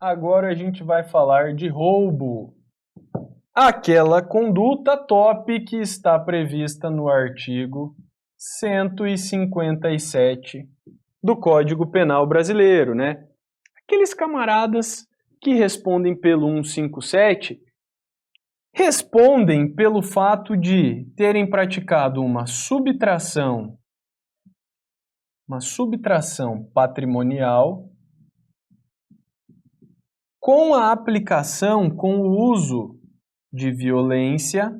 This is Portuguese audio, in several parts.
agora a gente vai falar de roubo. Aquela conduta top que está prevista no artigo 157 do Código Penal Brasileiro, né? Aqueles camaradas que respondem pelo 157 respondem pelo fato de terem praticado uma subtração patrimonial com a aplicação, com o uso de violência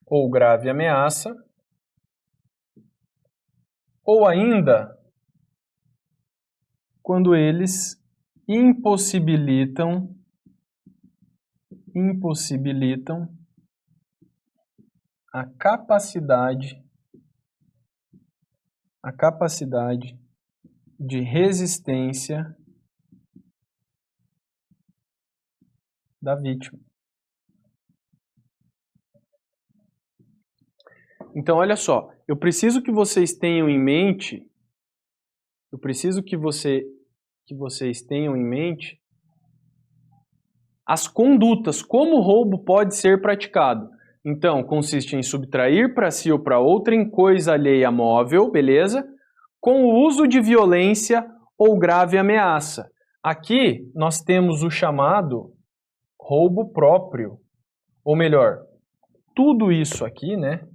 ou grave ameaça, ou ainda quando eles impossibilitam a capacidade de resistência da vítima. Então, olha só, eu preciso que vocês tenham em mente, as condutas, como o roubo pode ser praticado. Então, consiste em subtrair para si ou para outra em coisa alheia móvel, beleza? Com o uso de violência ou grave ameaça. Aqui nós temos o chamado roubo próprio. Ou melhor, tudo isso aqui, né?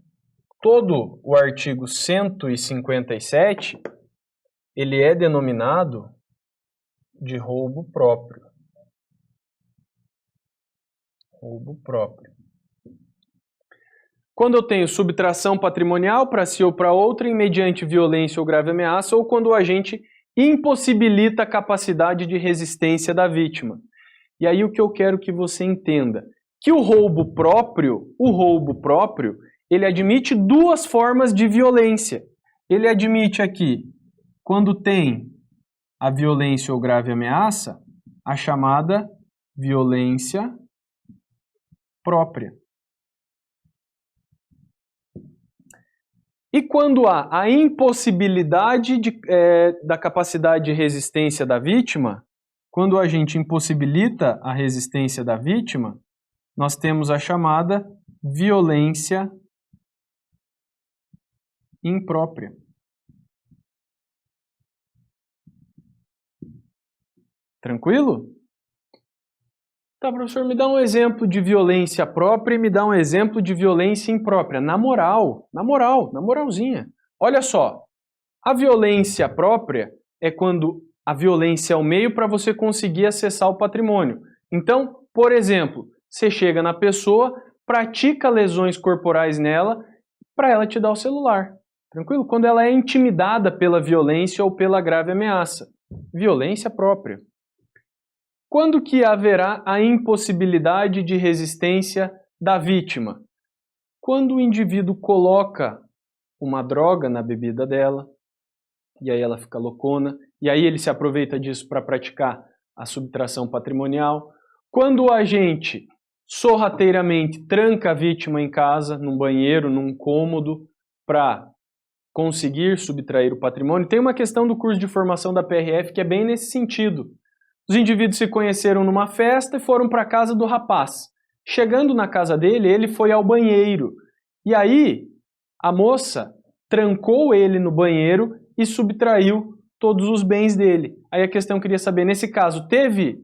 Todo o artigo 157, ele é denominado de roubo próprio. Roubo próprio. Quando eu tenho subtração patrimonial para si ou para outra, mediante violência ou grave ameaça, ou quando o agente impossibilita a capacidade de resistência da vítima. E aí o que eu quero que você entenda, que o roubo próprio, ele admite duas formas de violência. Ele admite aqui, quando tem a violência ou grave ameaça, a chamada violência própria. E quando há a impossibilidade da capacidade de resistência da vítima, quando a gente impossibilita a resistência da vítima, nós temos a chamada violência imprópria. Tranquilo? Tá, professor, me dá um exemplo de violência própria e me dá um exemplo de violência imprópria. Na moralzinha. Olha só, a violência própria é quando a violência é o meio para você conseguir acessar o patrimônio. Então, por exemplo, você chega na pessoa, pratica lesões corporais nela para ela te dar o celular. Tranquilo? Quando ela é intimidada pela violência ou pela grave ameaça. Violência própria. Quando que haverá a impossibilidade de resistência da vítima? Quando o indivíduo coloca uma droga na bebida dela, e aí ela fica loucona, e aí ele se aproveita disso para praticar a subtração patrimonial. Quando o agente sorrateiramente tranca a vítima em casa, num banheiro, num cômodo, para conseguir subtrair o patrimônio. Tem uma questão do curso de formação da PRF que é bem nesse sentido. Os indivíduos se conheceram numa festa e foram para a casa do rapaz. Chegando na casa dele, ele foi ao banheiro. E aí, a moça trancou ele no banheiro e subtraiu todos os bens dele. Aí a questão eu queria saber, nesse caso, teve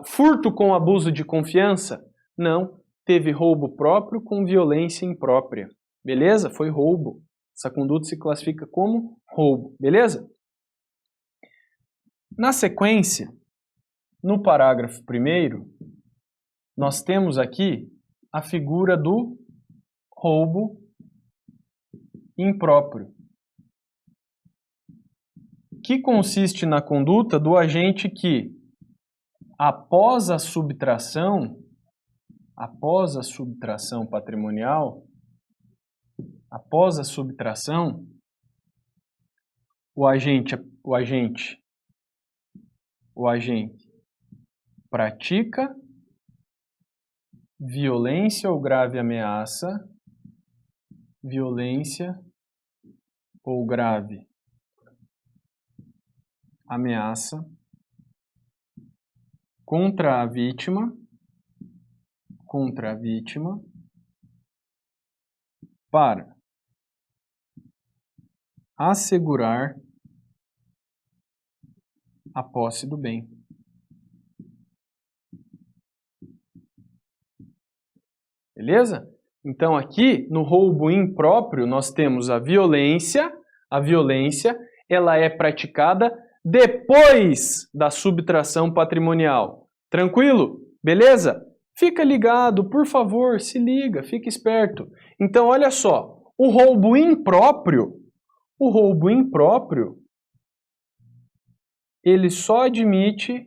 furto com abuso de confiança? Não. Teve roubo próprio com violência imprópria. Beleza? Foi roubo. Essa conduta se classifica como roubo. Beleza? Na sequência, no parágrafo 1º, nós temos aqui a figura do roubo impróprio, que consiste na conduta do agente que, após a subtração patrimonial, o agente pratica violência ou grave ameaça, contra a vítima para assegurar a posse do bem. Beleza? Então aqui no roubo impróprio nós temos a violência. A violência ela é praticada depois da subtração patrimonial. Tranquilo? Beleza? Fica ligado, por favor, se liga, fica esperto. Então olha só, o roubo impróprio, ele só admite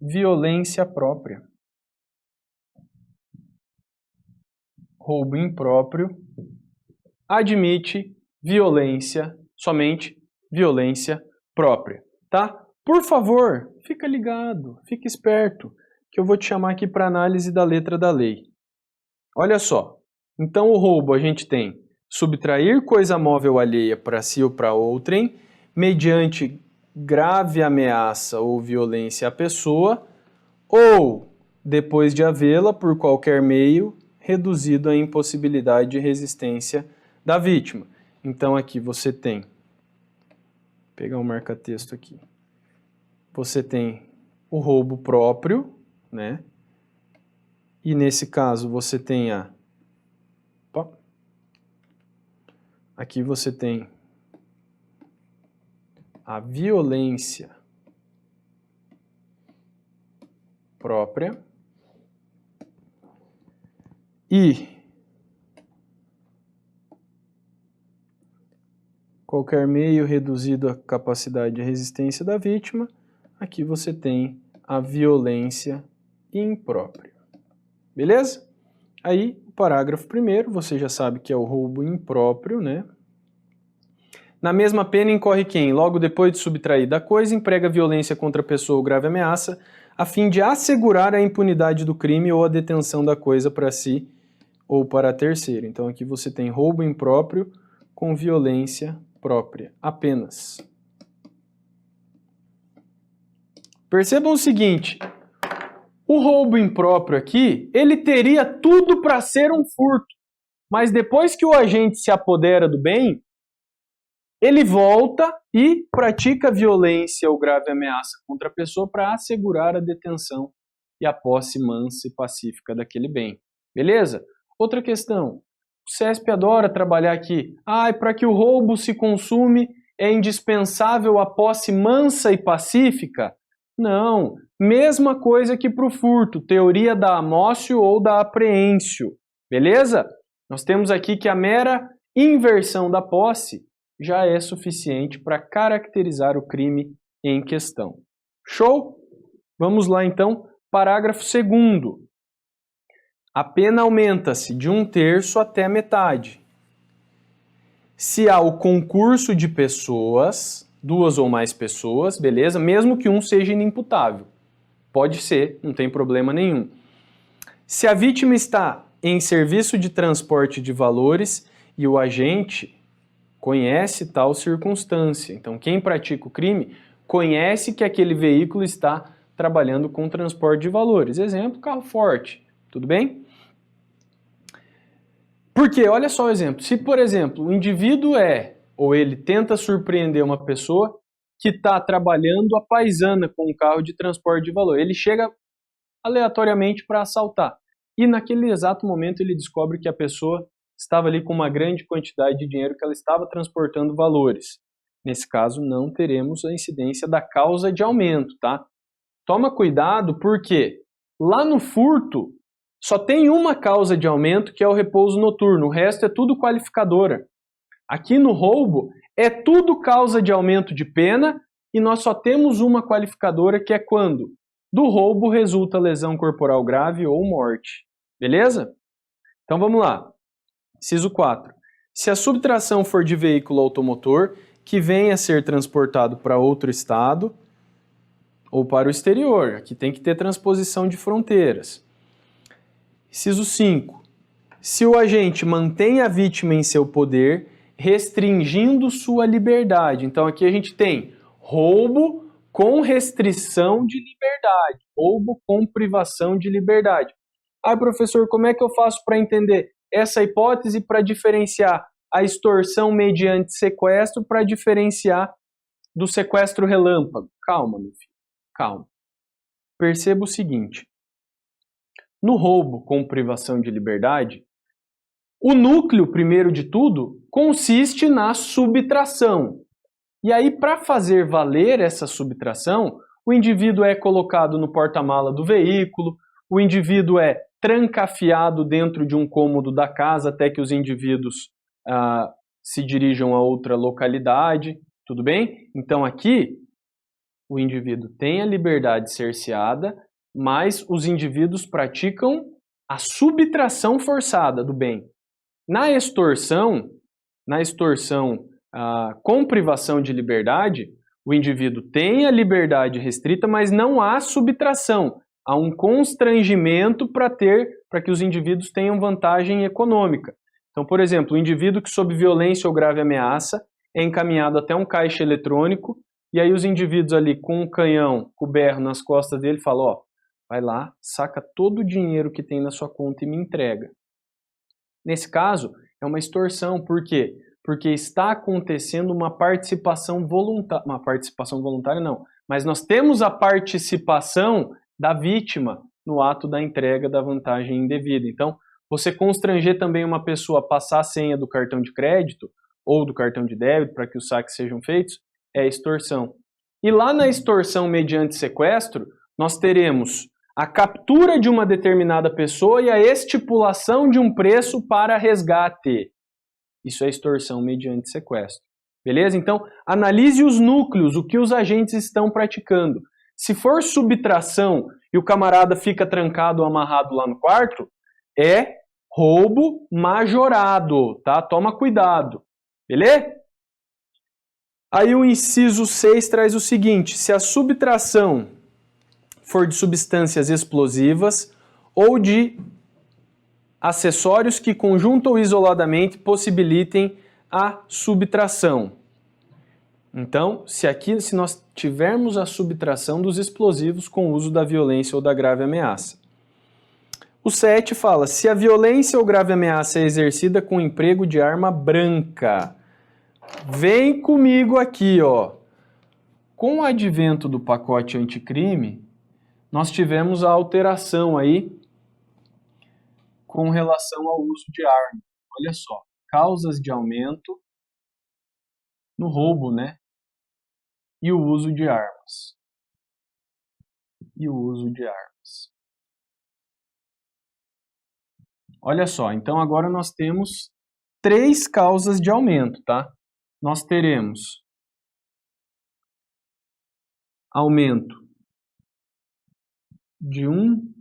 violência própria. Roubo impróprio admite violência, somente violência própria, tá? Por favor, fica ligado, fica esperto, que eu vou te chamar aqui para análise da letra da lei. Olha só, então o roubo a gente tem subtrair coisa móvel alheia para si ou para outrem, mediante grave ameaça ou violência à pessoa, ou, depois de havê-la, por qualquer meio, reduzido à impossibilidade de resistência da vítima. Então aqui você tem, vou pegar um marca-texto aqui, você tem o roubo próprio, né? E nesse caso você tem aqui você tem a violência própria e qualquer meio reduzido à capacidade de resistência da vítima, aqui você tem a violência imprópria. Beleza? Aí, o parágrafo 1º, você já sabe que é o roubo impróprio, né? Na mesma pena incorre quem, logo depois de subtrair da coisa, emprega violência contra a pessoa ou grave ameaça, a fim de assegurar a impunidade do crime ou a detenção da coisa para si ou para terceiro. Então aqui você tem roubo impróprio com violência própria, apenas. Percebam o seguinte, o roubo impróprio aqui, ele teria tudo para ser um furto, mas depois que o agente se apodera do bem, ele volta e pratica violência ou grave ameaça contra a pessoa para assegurar a detenção e a posse mansa e pacífica daquele bem. Beleza? Outra questão. O CESP adora trabalhar aqui. Para que o roubo se consume é indispensável a posse mansa e pacífica? Não. Mesma coisa que para o furto. Teoria da amócio ou da apreensio. Beleza? Nós temos aqui que a mera inversão da posse já é suficiente para caracterizar o crime em questão. Show? Vamos lá então, parágrafo 2º. A pena aumenta-se de 1/3 até a metade. Se há o concurso de pessoas, 2 ou mais pessoas, beleza? Mesmo que um seja inimputável. Pode ser, não tem problema nenhum. Se a vítima está em serviço de transporte de valores e o agente conhece tal circunstância. Então, quem pratica o crime conhece que aquele veículo está trabalhando com transporte de valores. Exemplo, carro forte. Tudo bem? Porque, olha só o exemplo. Se, por exemplo, o indivíduo ou ele tenta surpreender uma pessoa que está trabalhando à paisana com um carro de transporte de valor. Ele chega aleatoriamente para assaltar. E naquele exato momento ele descobre que a pessoa estava ali com uma grande quantidade de dinheiro que ela estava transportando valores. Nesse caso, não teremos a incidência da causa de aumento, tá? Toma cuidado porque lá no furto só tem uma causa de aumento que é o repouso noturno, o resto é tudo qualificadora. Aqui no roubo é tudo causa de aumento de pena e nós só temos uma qualificadora que é quando do roubo resulta lesão corporal grave ou morte. Beleza? Então vamos lá. Inciso 4. Se a subtração for de veículo automotor que venha a ser transportado para outro estado ou para o exterior, aqui tem que ter transposição de fronteiras. Inciso 5. Se o agente mantém a vítima em seu poder, restringindo sua liberdade. Então aqui a gente tem roubo com restrição de liberdade, roubo com privação de liberdade. Aí, professor, como é que eu faço para entender essa hipótese para diferenciar a extorsão mediante sequestro para diferenciar do sequestro relâmpago? Calma, meu filho, calma. Perceba o seguinte, no roubo com privação de liberdade, o núcleo, primeiro de tudo, consiste na subtração. E aí, para fazer valer essa subtração, o indivíduo é colocado no porta-mala do veículo, o indivíduo é trancafiado dentro de um cômodo da casa até que os indivíduos se dirijam a outra localidade, tudo bem? Então aqui, o indivíduo tem a liberdade cerceada, mas os indivíduos praticam a subtração forçada do bem. Na extorsão com privação de liberdade, o indivíduo tem a liberdade restrita, mas não há subtração. Há um constrangimento para que os indivíduos tenham vantagem econômica. Então, por exemplo, o indivíduo que sob violência ou grave ameaça é encaminhado até um caixa eletrônico e aí os indivíduos ali com um canhão, com o berro nas costas dele falam, ó, vai lá, saca todo o dinheiro que tem na sua conta e me entrega. Nesse caso, é uma extorsão. Por quê? Porque está acontecendo uma participação voluntária não, mas nós temos a participação da vítima no ato da entrega da vantagem indevida. Então, você constranger também uma pessoa a passar a senha do cartão de crédito ou do cartão de débito para que os saques sejam feitos, é extorsão. E lá na extorsão mediante sequestro, nós teremos a captura de uma determinada pessoa e a estipulação de um preço para resgate. Isso é extorsão mediante sequestro. Beleza? Então, analise os núcleos, o que os agentes estão praticando. Se for subtração e o camarada fica trancado ou amarrado lá no quarto, é roubo majorado, tá? Toma cuidado. Beleza? Aí o inciso 6 traz o seguinte, se a subtração for de substâncias explosivas ou de acessórios que conjunto ou isoladamente possibilitem a subtração. Então, se nós tivermos a subtração dos explosivos com o uso da violência ou da grave ameaça. O 7 fala, se a violência ou grave ameaça é exercida com o emprego de arma branca. Vem comigo aqui, ó. Com o advento do pacote anticrime, nós tivemos a alteração aí com relação ao uso de arma. Olha só, causas de aumento no roubo, né? E o uso de armas. Olha só, então agora nós temos 3 causas de aumento, tá? Nós teremos aumento de um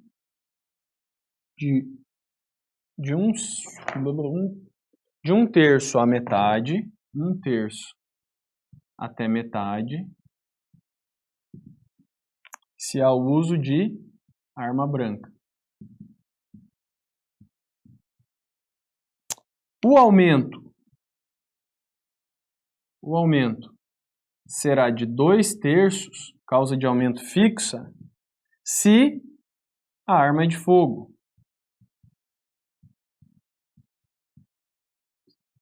terço à metade, 1/3 até metade, se há o uso de arma branca. O aumento será de 2/3, causa de aumento fixa, se a arma é de fogo.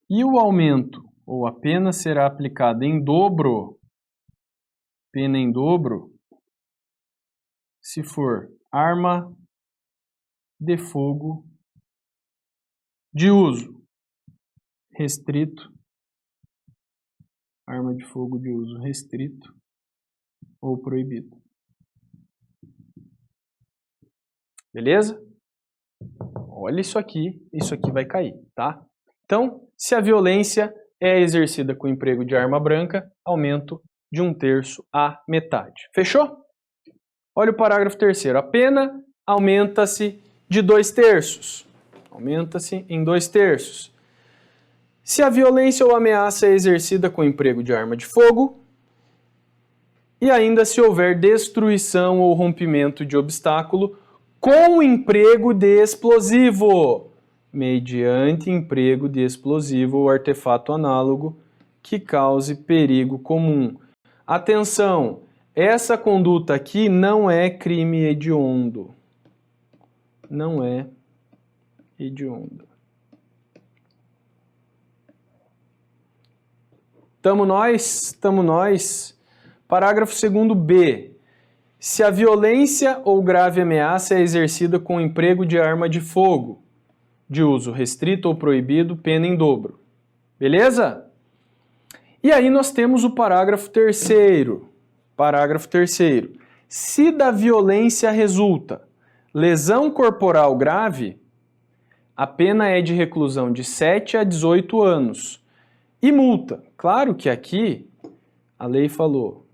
E o aumento, ou a pena será aplicada em dobro, pena em dobro, se for arma de fogo de uso restrito, arma de fogo de uso restrito ou proibido. Beleza? Olha isso aqui vai cair, tá? Então, se a violência é exercida com o emprego de arma branca, aumento de 1/3 à metade. Fechou? Olha o parágrafo 3º. A pena aumenta-se de 2/3. Aumenta-se em 2/3. Se a violência ou ameaça é exercida com o emprego de arma de fogo e ainda se houver destruição ou rompimento de obstáculo com o emprego de explosivo, mediante emprego de explosivo ou artefato análogo que cause perigo comum. Atenção, essa conduta aqui não é crime hediondo. Não é hediondo. Tamo nós. Parágrafo 2º B. Se a violência ou grave ameaça é exercida com o emprego de arma de fogo, de uso restrito ou proibido, pena em dobro. Beleza? E aí nós temos o parágrafo 3º. Parágrafo 3º. Se da violência resulta lesão corporal grave, a pena é de reclusão de 7 a 18 anos. E multa. Claro que aqui a lei falou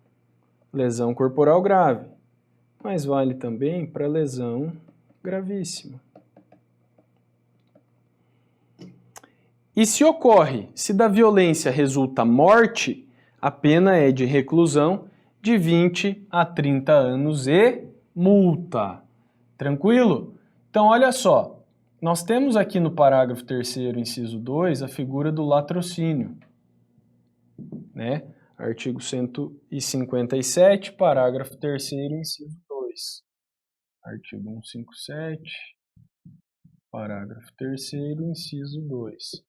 lesão corporal grave, mas vale também para lesão gravíssima. E se da violência resulta morte, a pena é de reclusão de 20 a 30 anos e multa. Tranquilo? Então, olha só, nós temos aqui no parágrafo 3º, inciso 2, a figura do latrocínio, né? Artigo 157, parágrafo 3º, inciso 2. Artigo 157, parágrafo 3º, inciso 2.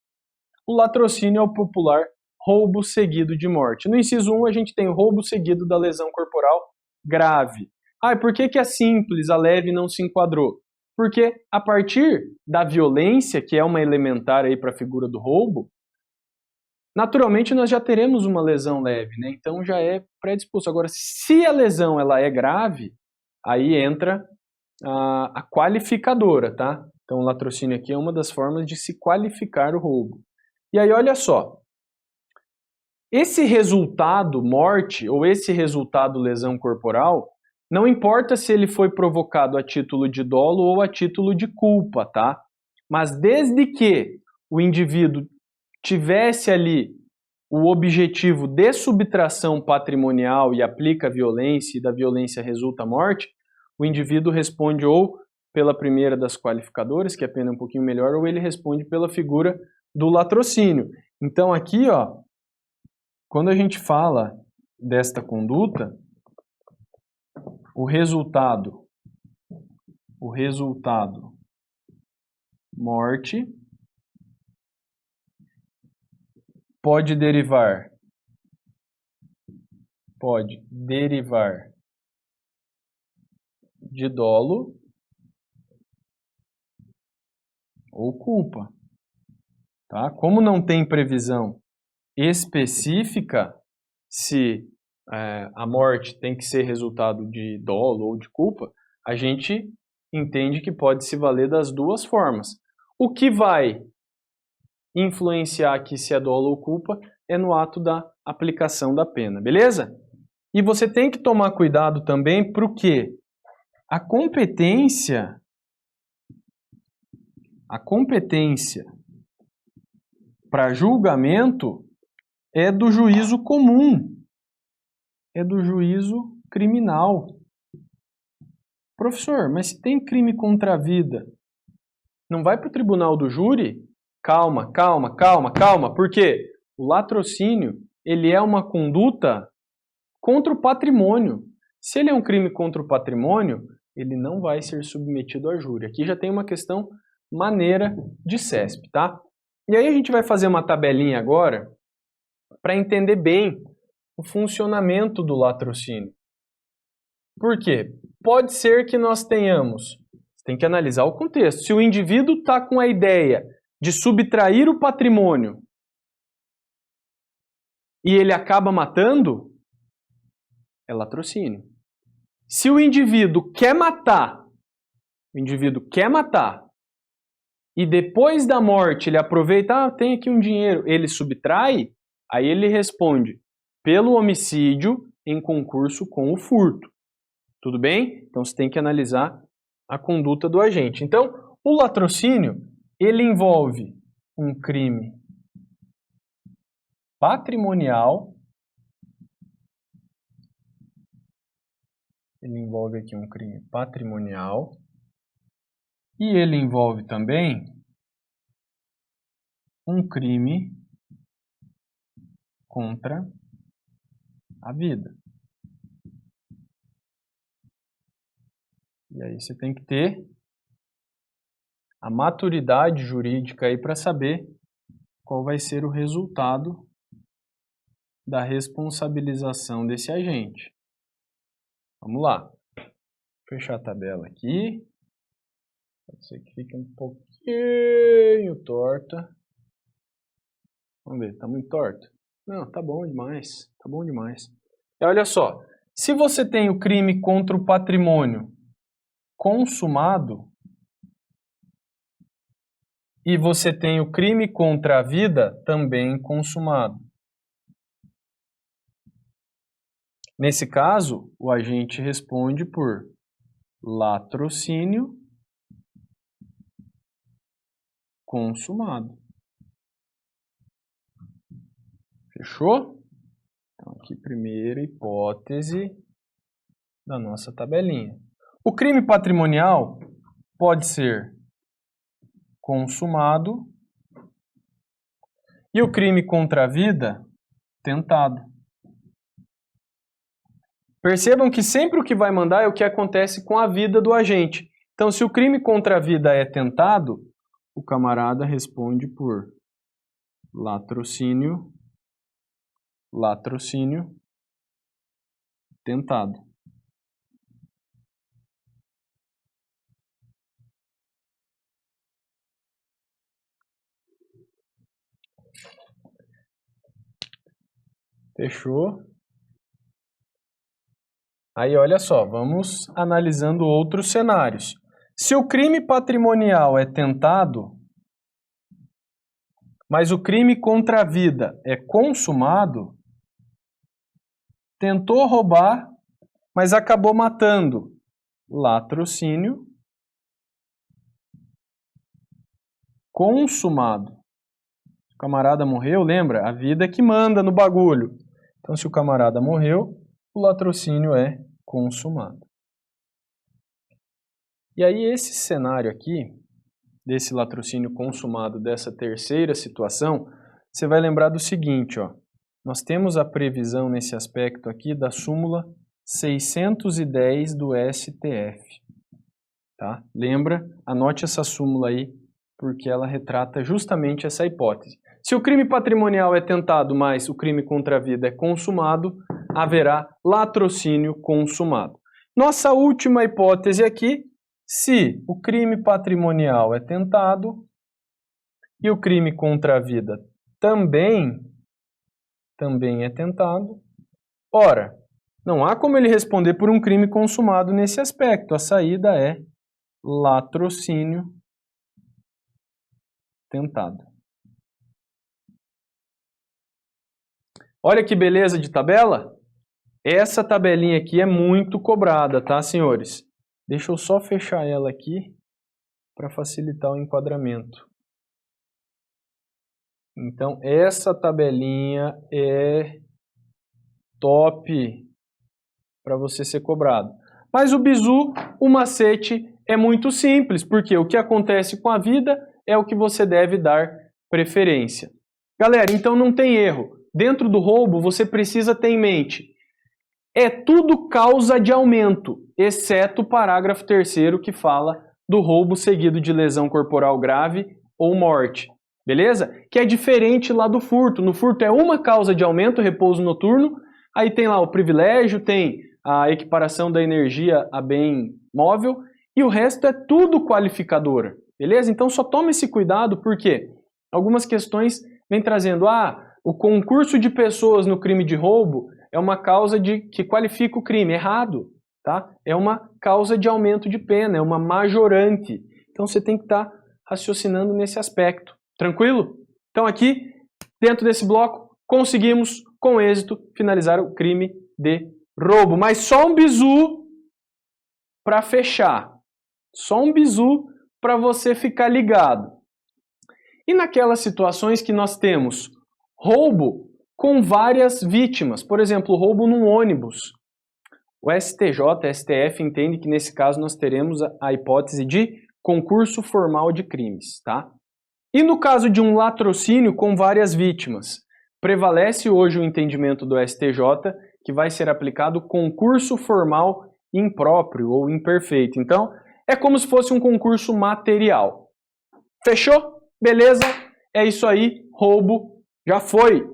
O latrocínio é o popular roubo seguido de morte. No inciso 1, a gente tem o roubo seguido da lesão corporal grave. Ah, e por que a simples, a leve, não se enquadrou? Porque a partir da violência, que é uma elementar aí para a figura do roubo, naturalmente nós já teremos uma lesão leve, né? Então já é predisposto. Agora, se a lesão ela é grave, aí entra a qualificadora, tá? Então o latrocínio aqui é uma das formas de se qualificar o roubo. E aí, olha só, esse resultado morte ou esse resultado lesão corporal, não importa se ele foi provocado a título de dolo ou a título de culpa, tá? Mas desde que o indivíduo tivesse ali o objetivo de subtração patrimonial e aplica a violência e da violência resulta a morte, o indivíduo responde ou pela primeira das qualificadoras, que é a pena um pouquinho melhor, ou ele responde pela figura do latrocínio. Então aqui, ó, quando a gente fala desta conduta, o resultado morte pode derivar de dolo ou culpa, tá? Como não tem previsão específica se a morte tem que ser resultado de dolo ou de culpa, a gente entende que pode se valer das duas formas. O que vai influenciar aqui se é dolo ou culpa é no ato da aplicação da pena, beleza? E você tem que tomar cuidado também porque a competência para julgamento é do juízo comum, é do juízo criminal. Professor, mas se tem crime contra a vida, não vai para o tribunal do júri? Calma. Por quê? O latrocínio, ele é uma conduta contra o patrimônio. Se ele é um crime contra o patrimônio, ele não vai ser submetido a júri. Aqui já tem uma questão maneira de CESP, tá? E aí a gente vai fazer uma tabelinha agora para entender bem o funcionamento do latrocínio. Por quê? Pode ser que nós tenhamos, tem que analisar o contexto. Se o indivíduo está com a ideia de subtrair o patrimônio e ele acaba matando, é latrocínio. Se o indivíduo quer matar, e depois da morte ele aproveita, tem aqui um dinheiro, ele subtrai, aí ele responde pelo homicídio em concurso com o furto. Tudo bem? Então você tem que analisar a conduta do agente. Então, o latrocínio, ele envolve um crime patrimonial, e ele envolve também um crime contra a vida. E aí você tem que ter a maturidade jurídica aí para saber qual vai ser o resultado da responsabilização desse agente. Vamos lá. Vou fechar a tabela aqui. Pode ser que fique um pouquinho torta. Vamos ver, tá muito torto? Não, tá bom demais. Tá bom demais. E olha só, se você tem o crime contra o patrimônio consumado e você tem o crime contra a vida também consumado. Nesse caso, o agente responde por latrocínio consumado. Fechou? Então, aqui, primeira hipótese da nossa tabelinha. O crime patrimonial pode ser consumado e o crime contra a vida, tentado. Percebam que sempre o que vai mandar é o que acontece com a vida do agente. Então, se o crime contra a vida é tentado, o camarada responde por latrocínio tentado. Fechou? Aí, olha só, vamos analisando outros cenários. Se o crime patrimonial é tentado, mas o crime contra a vida é consumado, tentou roubar, mas acabou matando. Latrocínio consumado. O camarada morreu, lembra? A vida é que manda no bagulho. Então, se o camarada morreu, o latrocínio é consumado. E aí, esse cenário aqui, desse latrocínio consumado, dessa terceira situação, você vai lembrar do seguinte, ó. Nós temos a previsão nesse aspecto aqui da súmula 610 do STF. Tá? Lembra? Anote essa súmula aí, porque ela retrata justamente essa hipótese. Se o crime patrimonial é tentado, mas o crime contra a vida é consumado, haverá latrocínio consumado. Nossa última hipótese aqui, se o crime patrimonial é tentado e o crime contra a vida também é tentado, ora, não há como ele responder por um crime consumado nesse aspecto. A saída é latrocínio tentado. Olha que beleza de tabela. Essa tabelinha aqui é muito cobrada, tá, senhores? Deixa eu só fechar ela aqui para facilitar o enquadramento. Então, essa tabelinha é top para você ser cobrado. Mas o bizu, o macete é muito simples, porque o que acontece com a vida é o que você deve dar preferência. Galera, então não tem erro. Dentro do roubo, você precisa ter em mente, é tudo causa de aumento, exceto o parágrafo 3º que fala do roubo seguido de lesão corporal grave ou morte. Beleza? Que é diferente lá do furto. No furto é uma causa de aumento, repouso noturno, aí tem lá o privilégio, tem a equiparação da energia a bem móvel, e o resto é tudo qualificadora. Beleza? Então só tome esse cuidado, porque algumas questões vêm trazendo, o concurso de pessoas no crime de roubo é uma causa que qualifica o crime. Errado, tá? É uma causa de aumento de pena, é uma majorante. Então você tem que estar raciocinando nesse aspecto. Tranquilo? Então aqui, dentro desse bloco, conseguimos, com êxito, finalizar o crime de roubo. Mas só um bizu para fechar. Só um bizu para você ficar ligado. E naquelas situações que nós temos roubo com várias vítimas, por exemplo, roubo num ônibus. O STJ, STF entende que nesse caso nós teremos a hipótese de concurso formal de crimes, tá? E no caso de um latrocínio com várias vítimas, prevalece hoje o entendimento do STJ que vai ser aplicado concurso formal impróprio ou imperfeito. Então, é como se fosse um concurso material. Fechou? Beleza? É isso aí. Roubo já foi.